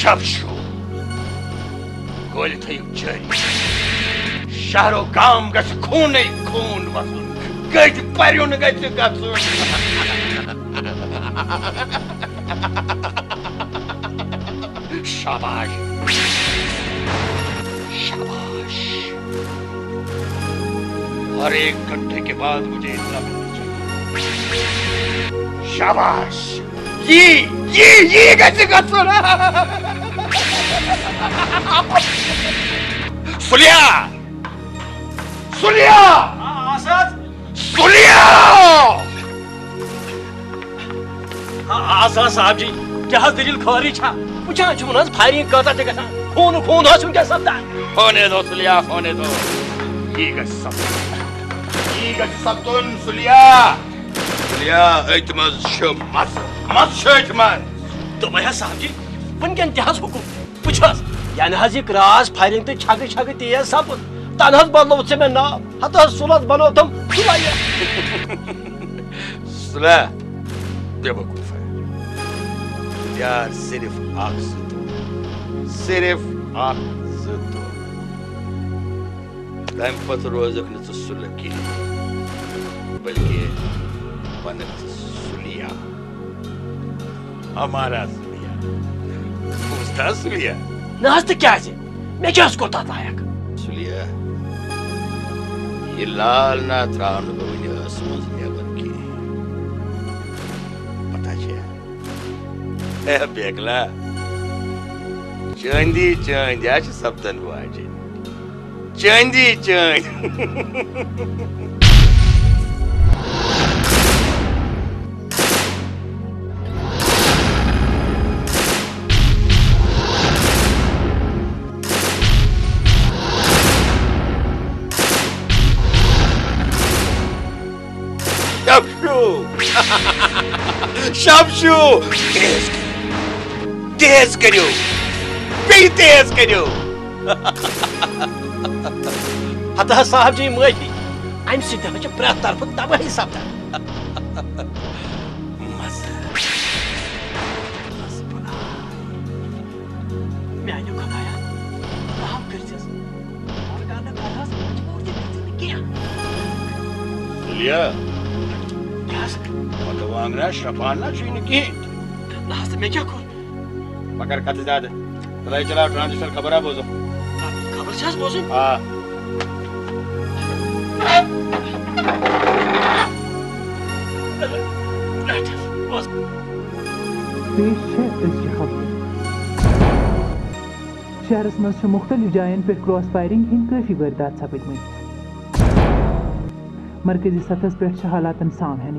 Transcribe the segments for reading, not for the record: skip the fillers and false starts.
शब्शु गोल थी जारी शहरो गाम गछ खून खून वसूल गज परियों गछ गसूल शाबाश शाबाश हर एक घंटे के बाद मुझे इतना मिलना चाहिए शाबाश ये कैसे गसूल सुलिया सुलिया आसाद सुलिया आसाद साहब जी क्या दलील खारी छा वुचान छु न फायरिंग कता ते गसा खून खून हो क्या सप्ताह होने दो सुलिया होने दो ये गसतुन सुलिया सुलिया इतमज शमस मस शमस तो भैया साहब जी वनकन तहस हुकुम पुछस यानी हज ये क्रास फायरिंग तो छग छग तेज सपद तनहस बदलो से मैं ना हता सुलत बनो तुम सुलाया सुला बेवकूफ है यार सिर्फ आग से तो टाइम पत रोजक न सुलकी बल्कि बनत सुलिया हमारा सुलिया उसका सुलिया नास्त क्या है मैं क्या उसको ताता है सुलिया ये लाल ना त्राण बवनिया समझ लिया बल्कि पता है बेगला चांदी चांद आज सप्तन वाजे चांदी चांद शब्शु तेज करो तेज करो हता साहब जी माफी अम सत प्रेथ तरफ तबाही सपदान मानो खुदाया राम करस सुलिया वांगना शफाना चीनी की नास्त में क्या कर मगर कत ज्यादा चला चला ट्रांजिस्टर खबर है बोझो खबर छस बोझो हां शहरस मज मुख्तलिफ जायन पे क्रॉस फायरिंग हिंद काफी वारदात सपदम मरकजी सतह पे हालातन साम हेन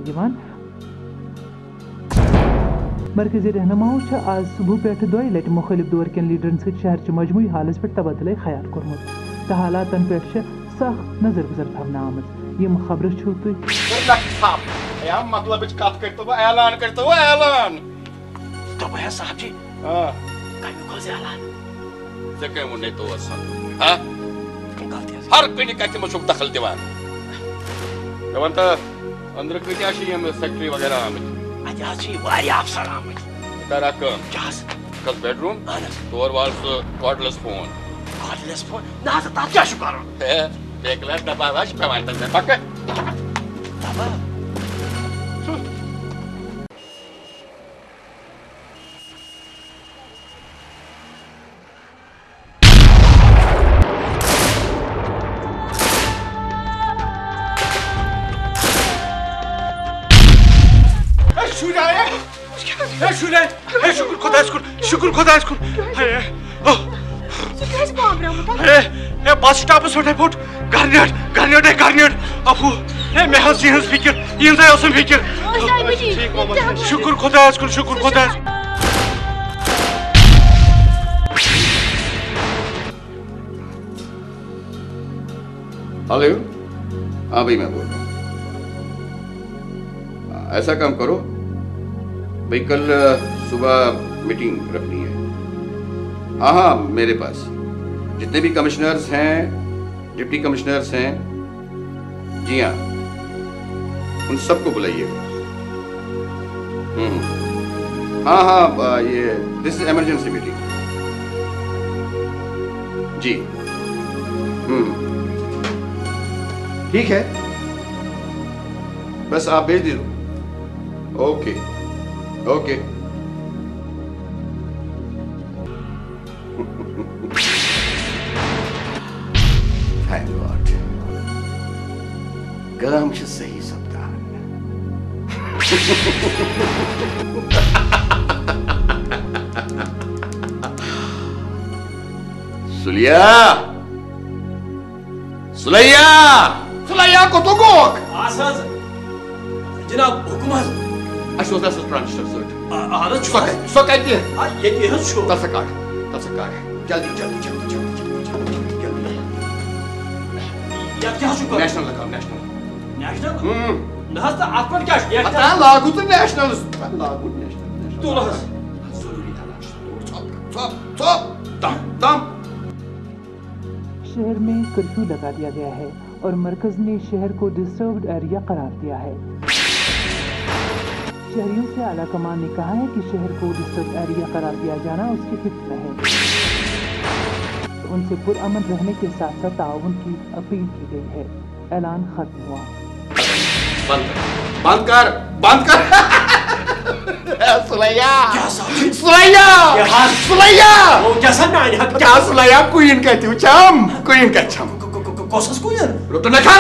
मरकजी रहनुमाओं आज सुबह पे दो लट मुख्तलिफ दौर कन लीडरन सहित शहर मजमूई हालस पे तबादल ख्याल कोर्मुत तो हालातन पे सख्त नजर गुजर थवन आमत यम खबर छो तुम मतलब ऐलान करते हुए ऐलान तो भैया साहब जी कमी को ऐलान जगह वो नहीं तो असल हाँ हर कहीं कहते मुझे दखल दिवान जवंता अंदर कहीं आशी हम सेक्रेटरी वगैरह आमित आजाची वारी आप सलाम तारा कम जहाज कल bedroom door walls cordless phone ना से ता क्या शुक्र है देखला दबा वाश पे वांटा है पक्का दबा शुक्र खुदा बस स्टॉप फुट गार्नियर अफू मे फिक्र फिक्र शुक्र खुदा हेलो हाँ भाई मैं बोल रहा हूँ ऐसा काम करो भाई कल सुबह मीटिंग रखनी है हाँ हाँ मेरे पास जितने भी कमिश्नर्स हैं डिप्टी कमिश्नर्स हैं जी हाँ उन सबको बुलाइए हाँ हाँ ये दिस इज इमरजेंसी मीटिंग जी। ठीक है, बस आप भेज दीजिए। Okay okay. थैंक गॉड, काम छ सही सप्ताह। सुलिया, सुलैया, सुलैया को तो गोक जनाब हुकुम हज अस ओस ट्रांसफर सट आद सो कति ये हज छु तसकार जल्दी जल्दी जल्दी जल्दी जल्दी जल्दी या क्या छु नेशनल लगाओ, नेशनल न हज आत पर क्या छु पता लागू तो नेशनल लागू नेशनल तो हज जरूरी था। चुप दम दम। शहर में कर्फ्यू लगा दिया गया है और मरकज ने शहर को डिस्टर्ब्ड एरिया करार दिया है। शहरियों से आला कमान ने कहा है कि शहर को डिस्टर्ब एरिया करार दिया जाना उसके हित में है। तो उनसे पुरअमन रहने के साथ साथ ताउन की अपील की गई है। ऐलान खत्म हुआ। बंद कर बंद कर। सुलैया, सुलैया, सुलैया, वो कैसा नानी हक क्या सुलैया क्वीन कहती हूँ, चम क्वीन का चम कोसस क्वीन रुक तो न खा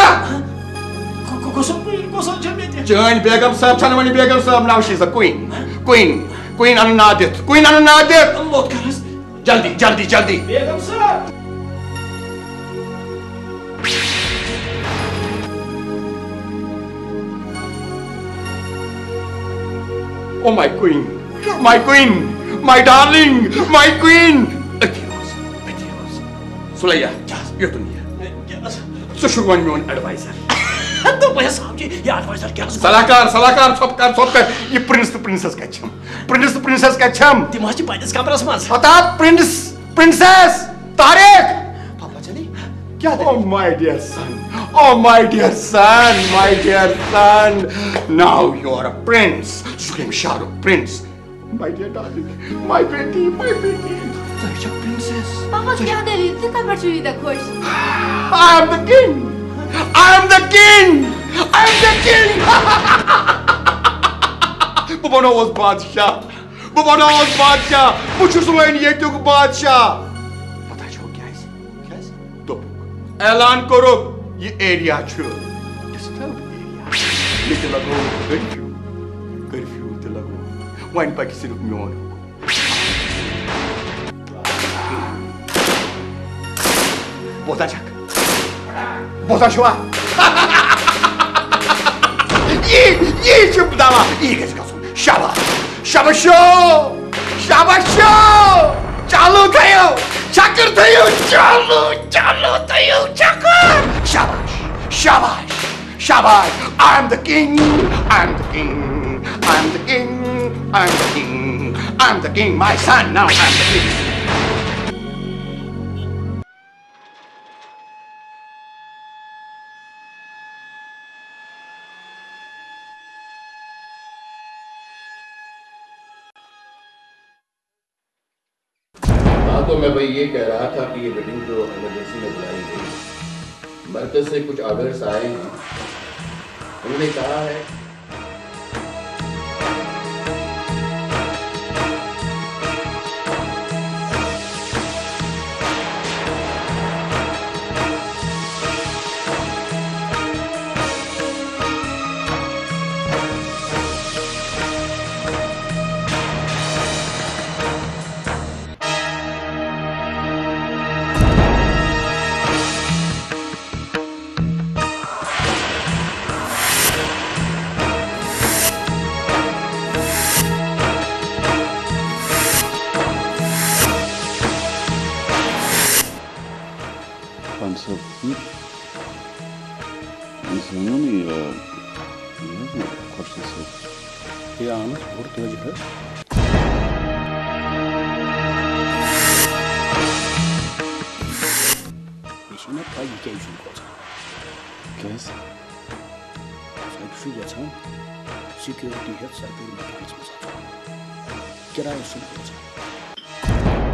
कोसस जमेते चैन बेगम साहब छन वनी बेगम साहब now she is a queen अनुनादित अल्लाह करस जल्दी जल्दी जल्दी बेगम साहब। Oh my queen, my darling, my queen. Adios. Sulaiya, ये दुनिया। So she want me on advisor. तो भैया साहब जी ये एडवाइजर क्या? सलाहकार सब कर ये प्रिंस तो प्रिंसेस का छम दिमागी पाइदस कमरस मस पता प्रिंसेस तारिक पापा चली क्या? Oh my dear son, now you are a prince. Supreme Shahrukh, prince. My dear darling, my baby. Such a princess. Papa क्या दलील थी तब बच्ची इधर खुश? I am the king. Baba Nawaz बादशाह, मुझे सुनाई ये तो बादशाह। पता है क्या है? तो ऐलान करो ये एरिया छो डिस्टर्ब एरिया। ये तो लगो कर्फ्यू तो लगो वन पाकि सिर्फ म्योन बोता छुआ ये चुप दावा ये कैसे का सुन शाबाश चालू थयो चक्कर थयो चालू थयो चक्कर शाबाश I am the king my son now I am the king। तो मैं भाई ये कह रहा था कि ये मीटिंग जो इमरजेंसी में बुलाई गई, मरकज से कुछ ऑर्डर्स आए हैं। उन्होंने कहा है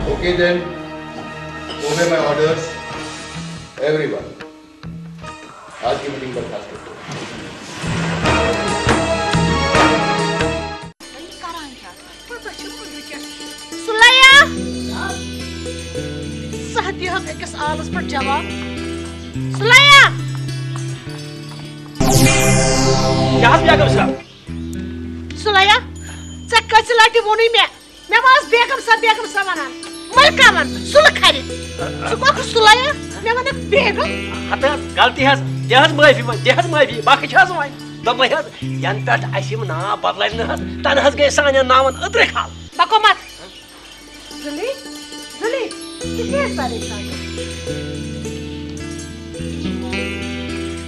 Okay then, Obey my orders, everyone. आज की मीटिंग बर्खास्त करते हैं। सुलैया सहती हम एकस आलस पर जवाब सुलैया यहाँ बेगम साहब सुलैया च कस लाटी वोनी मे वाज बेगम सा वनान मलका वन सुल खरि सुको सुलैया मे वन बेगम हता गलती हस देहस माफी बाकी छस वन दम हस यन पे असिम ना बदलाय न हस तन हस गए सान नावन अत्र खाल बको मत जुली कितने परेशान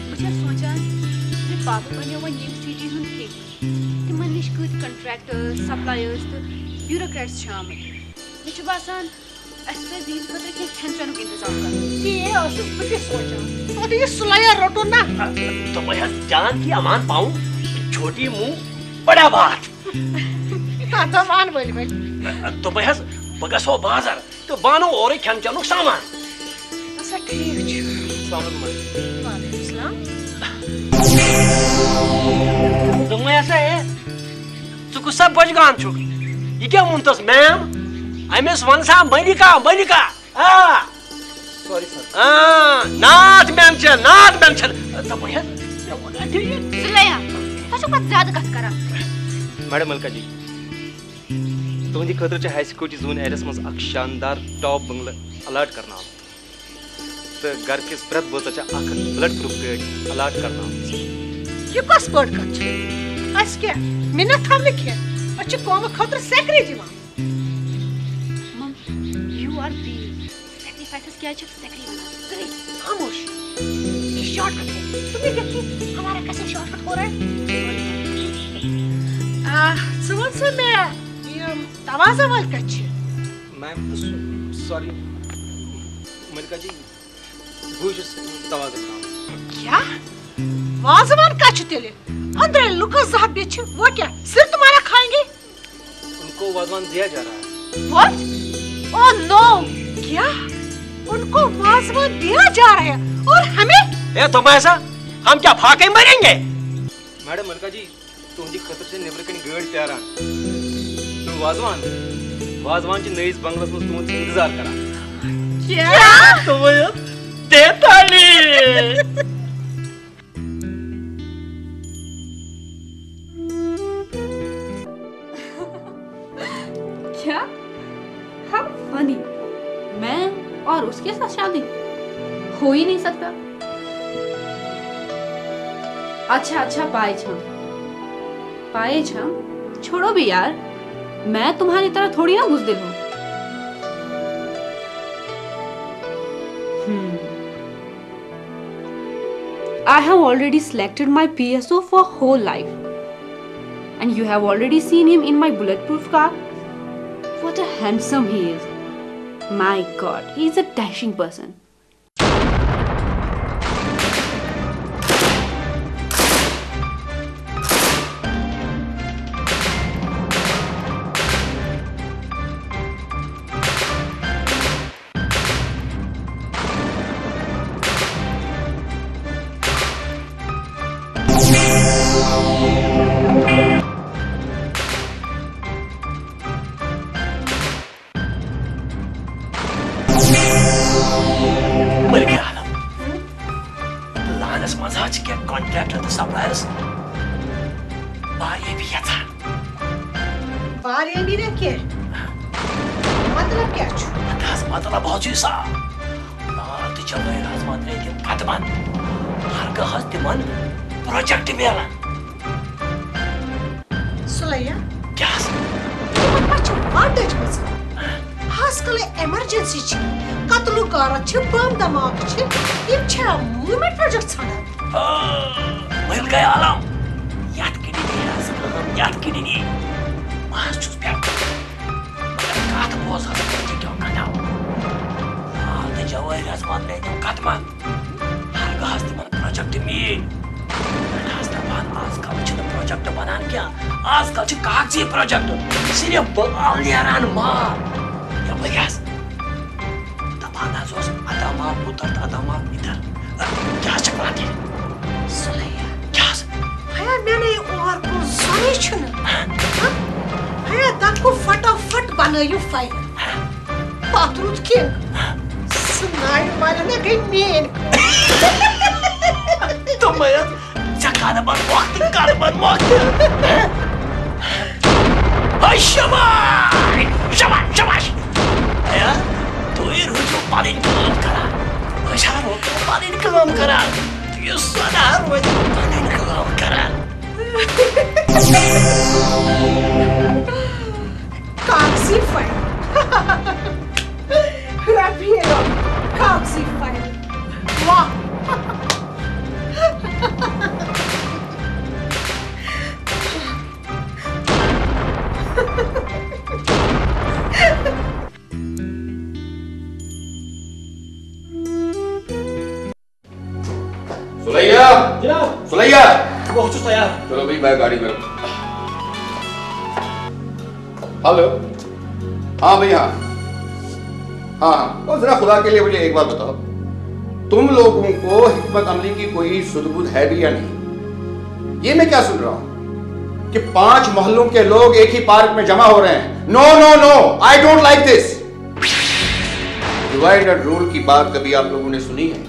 मुझे सोचा कि पापा बने वो न्यू सिटी हुन के तिमन निश कुछ कॉन्ट्रैक्टर्स सप्लायर्स तो ब्यूरोक्रेट्स शामिल मुझे बासान अस्ते दिन खतर के खंचन के इंतजाम कर ये असुस बटे सोचा तो ये सुलैया रोटो ना तो मैं जान की अमान पाऊं छोटी मुंह बड़ा बात तो मान बोल तो मैं बगसो बाजार तो बानो और खन चनुक सामान अच्छा ठीक छ अस्सलाम वालेकुम सलाम तो मैं ऐसा है तू कुछ सब बज गान छु ये क्या मुंतस मैम एमएस वंसा मलिका सॉरी सर नॉट मेंशन तो मैं सुलैया तसो पत ज्यादा कत करा मैडम मलका जी तुंदी खतर हाई सिक्योरिटी जोन एरिया मज शानदार टॉप बंगला अलर्ट करना तो घर किस प्रत बोत ब्लड प्रूफ गाड़ी अलर्ट करना ये कस बड़ कत छ अस के मिनट हम लिखे अच्छे कोम खतर सेक्रेटरी दिवान मम यू आर बी सैक्रिफाइसेस क्या छ सेक्रेटरी खामोश ये शॉर्टकट है तुम्हें देखिए हमारा कैसे शॉर्टकट हो रहा है सुबह से मैं तवाज़ा वाल कच्छ मैम सॉरी मलका जी भूज तवाज़ा क्या वाज़वान कच्छ तेले अंदर लुका साहब बेच वो क्या सिर तुम्हारा खाएंगे उनको वाज़वान दिया जा रहा है व्हाट ओह नो क्या उनको वाज़वान दिया जा रहा है और हमें ए तो ऐसा हम क्या फाके मरेंगे मैडम मलका जी तुंदी खतर से नेबर कन गाड़ी प्यारा तो वाज़वान ची नईस बंगलस में तुम इंतजार करा क्या तो मैं देता नहीं क्या हम फनी मैं और उसके साथ शादी हो ही नहीं सकता अच्छा पाए छम छोड़ो भी यार मैं तुम्हारी तरह थोड़ी ना बुज़दिल हूँ I have already selected my PSO for whole life and you have already seen him in my bulletproof car. What a handsome he is. My God, he is a dashing person. मतलब बहुत ही सा लाल तो चल रहे राजमान रे के कदमन हर का हस्त मन प्रोजेक्ट मेला सुलैया क्या तुम बच्चों वाटेज मस हास्कले इमरजेंसी छ कतलु कारत छ बम धमाक छ यम छ मूवमेंट प्रोजेक्ट छना मिल गया आलम याद किडी याद किडी मास चुस पे काट बोस हस क्यों कनाओ जवाई राजमान रे के कदमन हर का हस्त मन प्रोजेक्ट में रास्ताबान आजकल छ प्रोजेक्ट बनान क्या आजकल छ कागजी प्रोजेक्ट सिर्फ बंगाल यारान मार या बयास तबाना उतर दामाद इधर क्या चकला के सुलैया क्या भैया मैंने और को सोनी छुना भैया दाको फटाफट बनायो फाइल पात्रुत के सुनाई वाले ने गई मेन तो मैं चकाने बन वक्त हाय शबाश या तो ये रुजू पालिन काम करा अच्छा वो पालिन काम करा ये सदा रोज पालिन काम करा कागजी फाइल राफिएलो कागजी फाइल वाह सुलैया जनाब सुलैया वो हो तैयार चलो भाई मैं गाड़ी में हेलो हाँ भाई हाँ हाँ हाँ और जरा खुदा के लिए मुझे एक बात बताओ तुम लोगों को हिकमत अमली की कोई सुध-बुध है भी या नहीं? ये मैं क्या सुन रहा हूं कि 5 मोहल्लों के लोग एक ही पार्क में जमा हो रहे हैं। No no no I don't like this. Divide and rule की बात कभी आप लोगों ने सुनी है?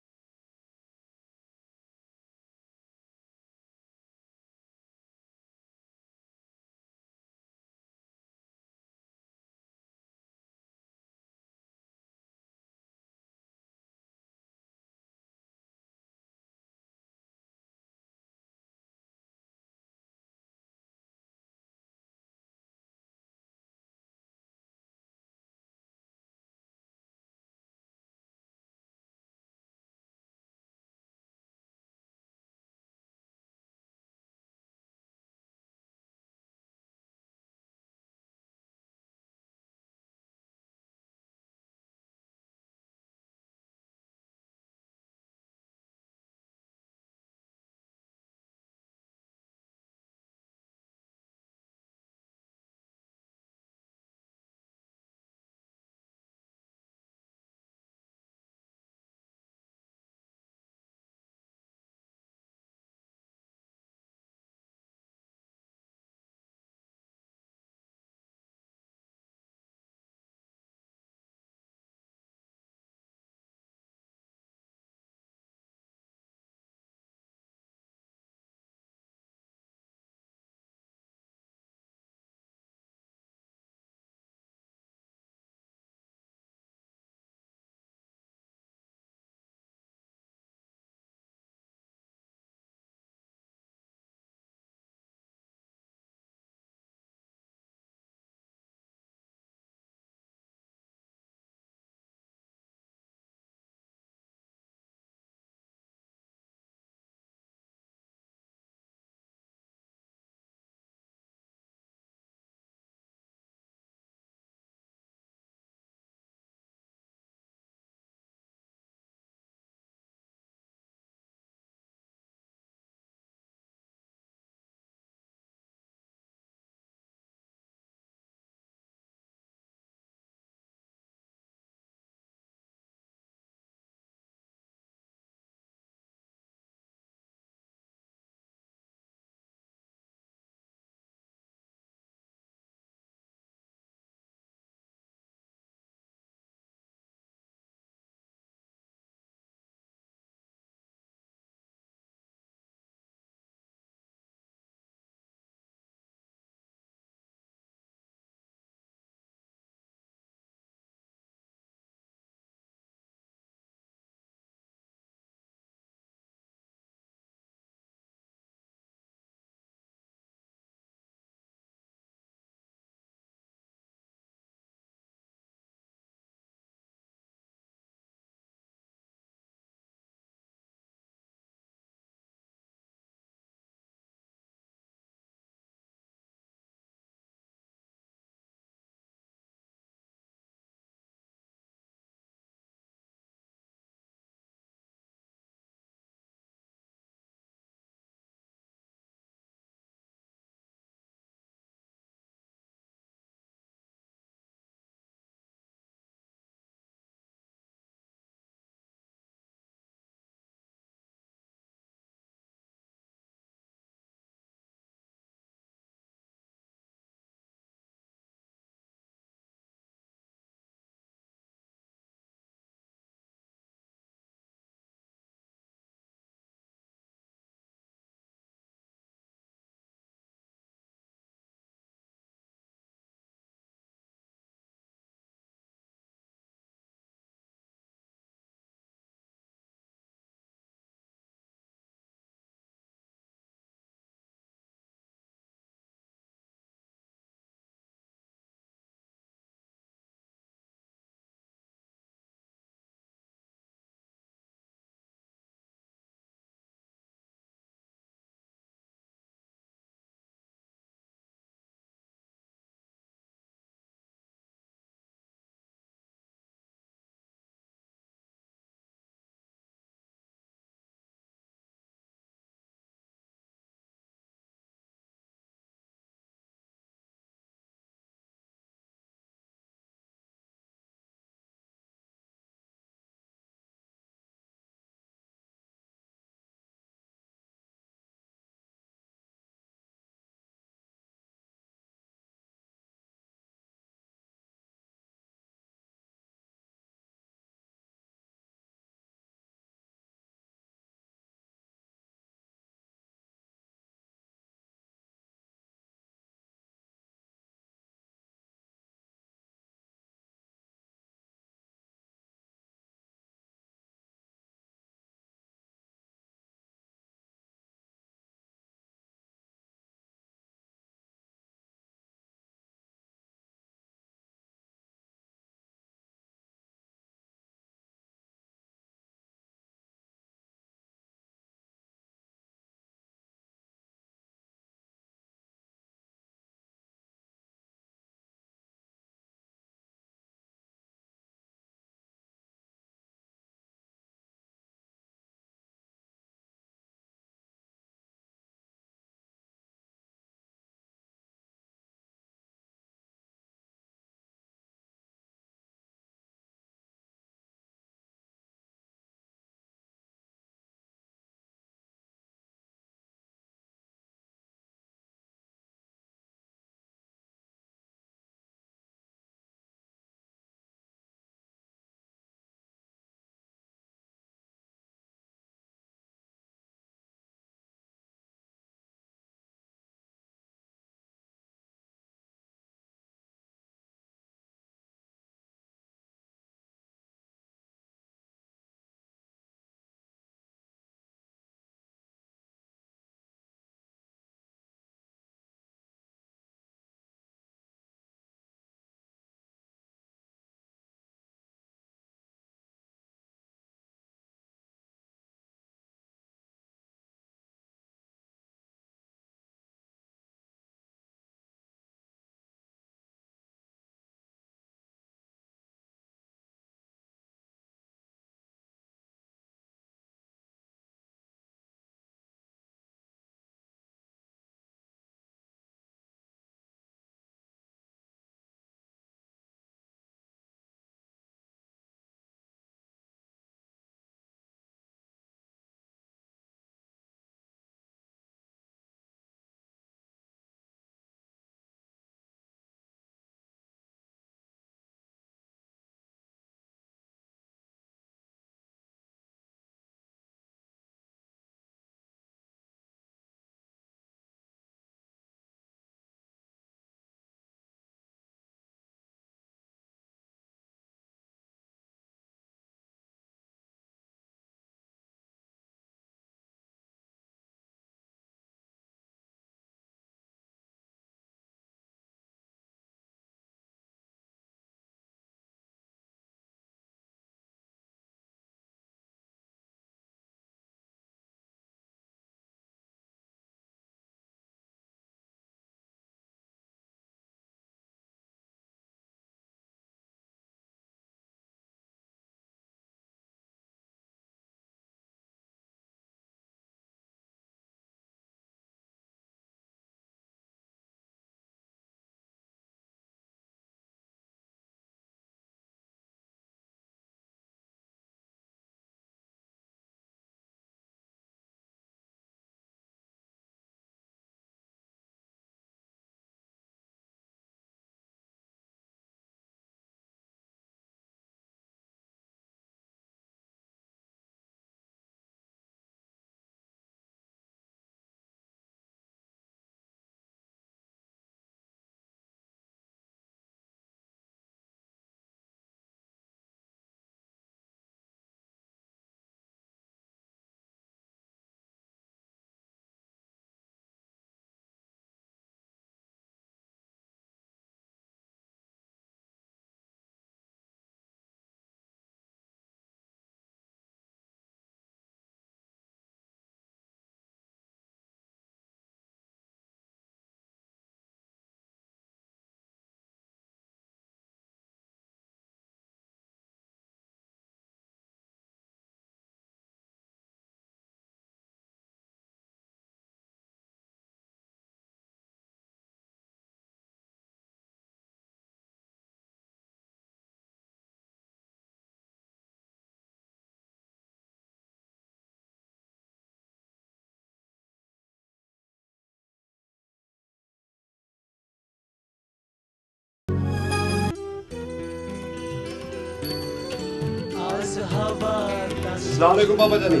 अस्सलाम वालेकुम पापा जानी।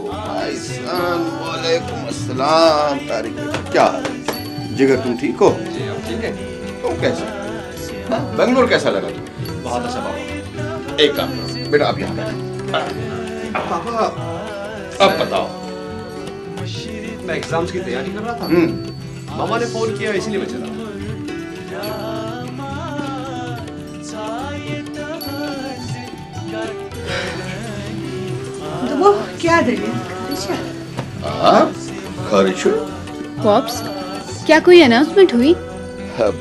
भाई सन, वालेकुम अस्सलाम। तारिक क्या हाल है? जिगर तुम ठीक हो? जी आप ठीक है? तुम कैसे? बेंगलोर कैसा लगा तुम्हें? बहुत अच्छा पापा। एक काम करो बेटा, आप यहाँ बैठो। पापा अब बताओ। मैं एग्जाम्स की तैयारी कर रहा था, मामा ने फोन किया इसीलिए मैं चला। तो वो क्या दलील? खारिश? पॉप्स, क्या कोई अनाउंसमेंट हुई?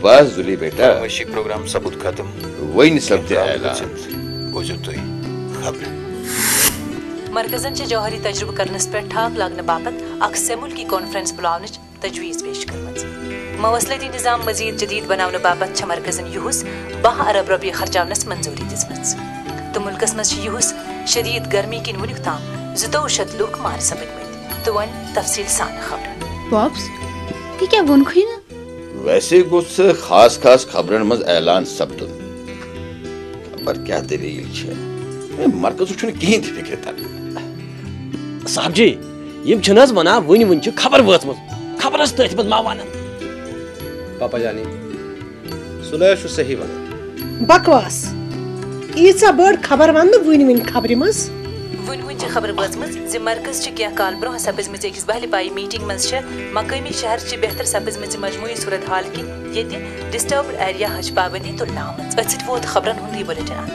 बस जुली बेटा, नमाशी प्रोग्राम सबूत खत्म वही निसबत ऐलान वजूदुई खबर मरकजन जौहरी तजुर्बे करनस पे ठाक लागन बापत अख सेमुल की कॉन्फ्रेंस बुलावनच तजवीज पेश करमज। मवसलती निजाम मजीद जदीद बनावन बापत मरकजन युहुस 10 अरब रुपये खर्चावनस मंजूरी दिजमज। तो मुल्कस मज युहुस शदीद गर्मी किन वुनिक ताम 200 लूक मार सपदमत। तो वन तफसील सान खबर। पॉप्स, ये क्या वोनखुई ना? वैसे गुस खास खास खबरन मज ऐलान सपदुन। खबर क्या दलील छे? मरकज छुन कहीं थी फिक्र तक। साहब जी, यम छनस वना वन वन खबर वतम खबरस तथ मज मावान। पापा जानी सुलह सही वन। बकवास ईचा बड़ खबर वन वन वन खबर मज वन वन खबर वजमज जि मरकज क्या काल ब्रोह सपजमज अकिस बहल पाई मीटिंग मज मकामी शहर बेहतर सपजमज मजमूई सूरत हाल कि ये डिस्टर्ब्ड एरिया हज पाबंदी तुलना आमज। अत वोत खबरन हुंद बुलेटिन अंत।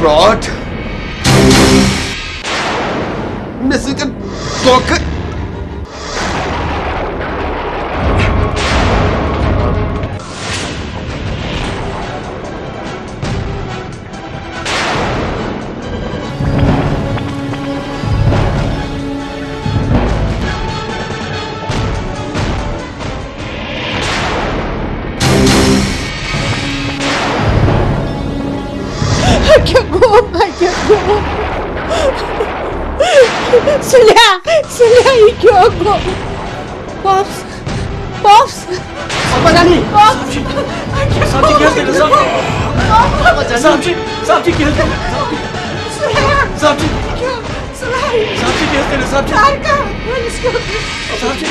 फ्रॉड, नसीकन धोखा। सुलिया ये क्यों गो? पॉप्स, पॉप्स, पापा जानी। साहब जी क्या कर साहब जी क्या कर साहब जी क्या कर साहब जी